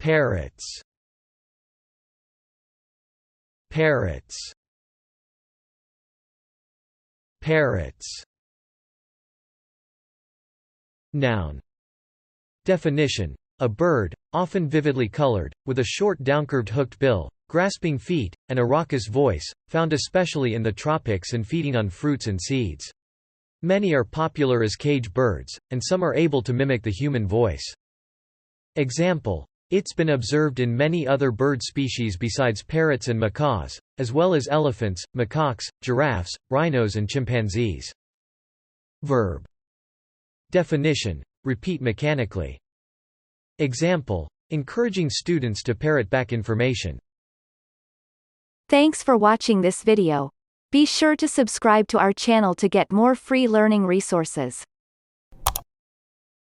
parrots, parrots, parrots. Noun. Definition: a bird, often vividly colored, with a short downcurved hooked bill, grasping feet, and a raucous voice, found especially in the tropics and feeding on fruits and seeds. Many are popular as cage birds, and some are able to mimic the human voice. Example: it's been observed in many other bird species besides parrots and macaws, as well as elephants, macaques, giraffes, rhinos and chimpanzees. Verb. Definition: repeat mechanically. Example: encouraging students to parrot back information. Thanks for watching this video. Be sure to subscribe to our channel to get more free learning resources.